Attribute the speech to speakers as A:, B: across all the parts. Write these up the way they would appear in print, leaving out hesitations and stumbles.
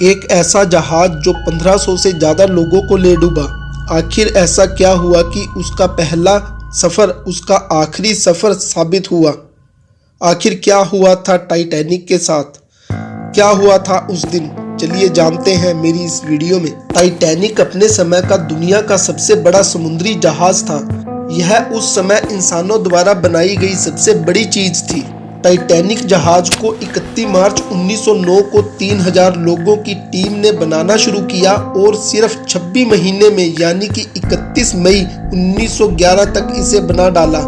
A: एक ऐसा जहाज जो 1500 से ज़्यादा लोगों को ले डूबा। आखिर ऐसा क्या हुआ कि उसका पहला सफ़र उसका आखिरी सफ़र साबित हुआ? आखिर क्या हुआ था टाइटैनिक के साथ? क्या हुआ था उस दिन? चलिए जानते हैं मेरी इस वीडियो में। टाइटैनिक अपने समय का दुनिया का सबसे बड़ा समुद्री जहाज था। यह उस समय इंसानों द्वारा बनाई गई सबसे बड़ी चीज़ थी। टाइटैनिक जहाज को 31 मार्च 1909 को 3000 लोगों की टीम ने बनाना शुरू किया और सिर्फ 26 महीने में यानी कि 31 मई 1911 तक इसे बना डाला।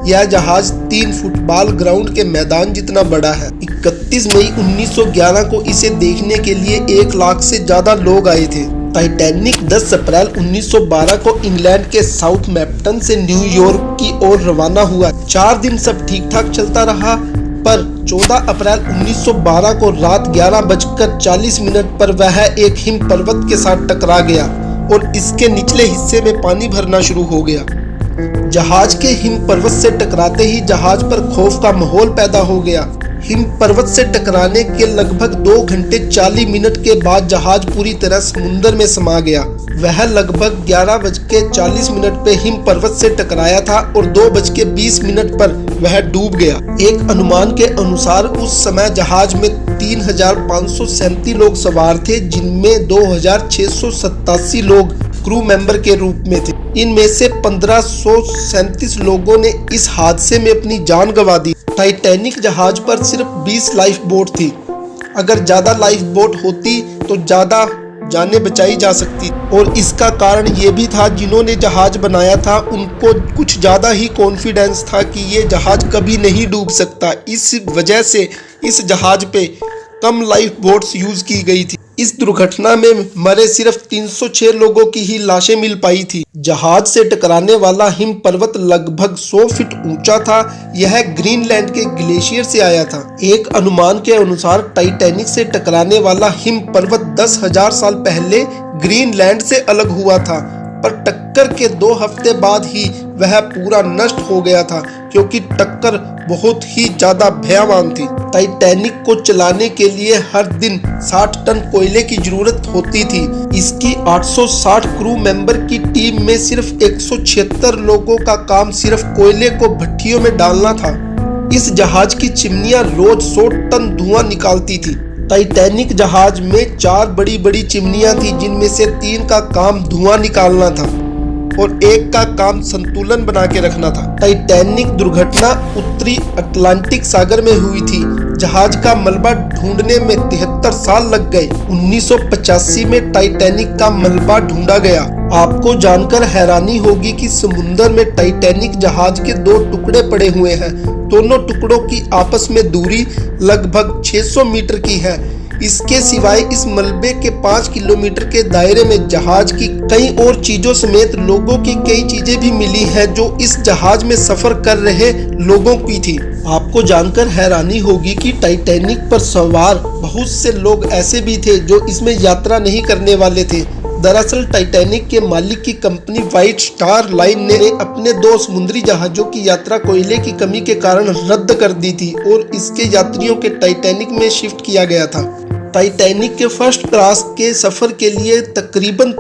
A: यह जहाज 3 फुटबॉल ग्राउंड के मैदान जितना बड़ा है। 31 मई 1911 को इसे देखने के लिए 1 लाख से ज़्यादा लोग आए थे। टाइटैनिक 10 अप्रैल 1912 को इंग्लैंड के साउथहैम्पटन से न्यूयॉर्क की ओर रवाना हुआ। 4 दिन सब ठीक ठाक चलता रहा, पर 14 अप्रैल 1912 को रात 11:40 पर वह एक हिम पर्वत के साथ टकरा गया और इसके निचले हिस्से में पानी भरना शुरू हो गया। जहाज के हिम पर्वत से टकराते ही जहाज पर खौफ का माहौल पैदा हो गया। हिम पर्वत से टकराने के लगभग 2 घंटे 40 मिनट के बाद जहाज पूरी तरह समुद्र में समा गया। वह लगभग 11:40 पे हिम पर्वत से टकराया था और 2:20 पर वह डूब गया। एक अनुमान के अनुसार उस समय जहाज में 3537 लोग सवार थे, जिनमें 2687 लोग क्रू मेंबर के रूप में थे। इनमें से 1537 लोगों ने इस हादसे में अपनी जान गंवा दी। टाइटैनिक जहाज पर सिर्फ 20 लाइफ बोट थी। अगर ज़्यादा लाइफ बोट होती तो ज़्यादा जानें बचाई जा सकती, और इसका कारण ये भी था जिन्होंने जहाज बनाया था उनको कुछ ज़्यादा ही कॉन्फिडेंस था कि ये जहाज कभी नहीं डूब सकता। इस वजह से इस जहाज पे कम लाइफ बोट्स यूज़ की गई थी। इस दुर्घटना में मरे सिर्फ 306 लोगों की ही लाशें मिल पाई थी। जहाज से टकराने वाला हिम पर्वत लगभग 100 फीट ऊंचा था। यह ग्रीनलैंड के ग्लेशियर से आया था। एक अनुमान के अनुसार टाइटैनिक से टकराने वाला हिम पर्वत 10,000 साल पहले ग्रीनलैंड से अलग हुआ था, पर टक्कर के 2 हफ्ते बाद ही वह पूरा नष्ट हो गया था, क्योंकि टक्कर बहुत ही ज्यादा भयावह थी। टाइटैनिक को चलाने के लिए हर दिन 60 टन कोयले की जरूरत होती थी। इसकी 860 क्रू मेंबर की टीम में सिर्फ 176 लोगों का काम सिर्फ कोयले को भट्टियों में डालना था। इस जहाज की चिमनियां रोज 100 टन धुआं निकालती थी। टाइटैनिक जहाज में 4 बड़ी बड़ी चिमनियां थी, जिनमें से 3 का काम धुआं निकालना था और 1 का काम संतुलन बना के रखना था। टाइटैनिक दुर्घटना उत्तरी अटलांटिक सागर में हुई थी। जहाज का मलबा ढूंढने में 73 साल लग गए। 1985 में टाइटैनिक का मलबा ढूंढा गया। आपको जानकर हैरानी होगी कि समुद्र में टाइटैनिक जहाज के 2 टुकड़े पड़े हुए हैं। दोनों टुकड़ों की आपस में दूरी लगभग 600 मीटर की है। इसके सिवाय इस मलबे के 5 किलोमीटर के दायरे में जहाज की कई और चीजों समेत लोगों की कई चीजें भी मिली हैं, जो इस जहाज में सफर कर रहे लोगों की थी। आपको जानकर हैरानी होगी कि टाइटैनिक पर सवार बहुत से लोग ऐसे भी थे जो इसमें यात्रा नहीं करने वाले थे। दरअसल टाइटैनिक के मालिक की कंपनी व्हाइट स्टार लाइन ने अपने 2 समुद्री जहाज़ों की यात्रा कोयले की कमी के कारण रद्द कर दी थी और इसके यात्रियों के टाइटैनिक में शिफ्ट किया गया था। टाइटैनिक के फर्स्ट क्लास के सफ़र के लिए तकरीबन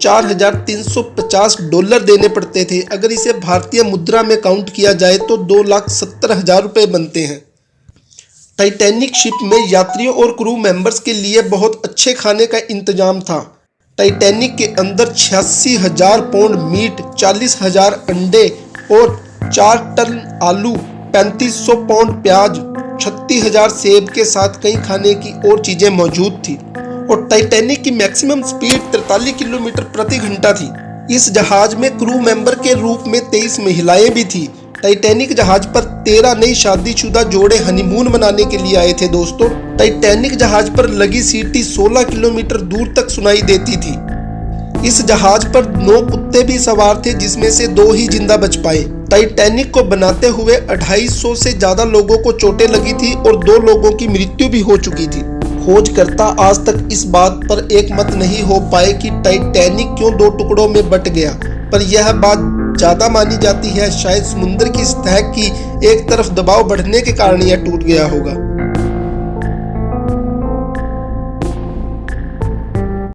A: $4,350 देने पड़ते थे। अगर इसे भारतीय मुद्रा में काउंट किया जाए तो 2,70,000 रुपये बनते हैं। टाइटैनिक शिप में यात्रियों और क्रू मेंबर्स के लिए बहुत अच्छे खाने का इंतजाम था। टाइटैनिक के अंदर 86,000 पाउंड मीट, 40,000 अंडे और 4 टन आलू, 3500 पाउंड प्याज, 36,000 सेब के साथ कई खाने की और चीजें मौजूद थी। और टाइटैनिक की मैक्सिमम स्पीड 43 किलोमीटर प्रति घंटा थी। इस जहाज में क्रू मेंबर के रूप में 23 महिलाएं भी थी। टाइटैनिक जहाज पर 13 नई शादीशुदा जोड़े हनीमून मनाने के लिए आए थे। दोस्तों, टाइटैनिक जहाज पर लगी सीटी 16 किलोमीटर दूर तक सुनाई देती थी। इस जहाज पर 9 कुत्ते भी सवार थे, जिसमें से 2 ही जिंदा बच पाए। टाइटैनिक को बनाते हुए 250 से ज्यादा लोगों को चोटें लगी थी और 2 लोगों की मृत्यु भी हो चुकी थी। खोजकर्ता आज तक इस बात पर एकमत नहीं हो पाए कि टाइटैनिक क्यों 2 टुकड़ों में बट गया, पर यह बात ज्यादा मानी जाती है। शायद समुद्र की सतह की एक तरफ दबाव बढ़ने के कारण यह टूट गया होगा।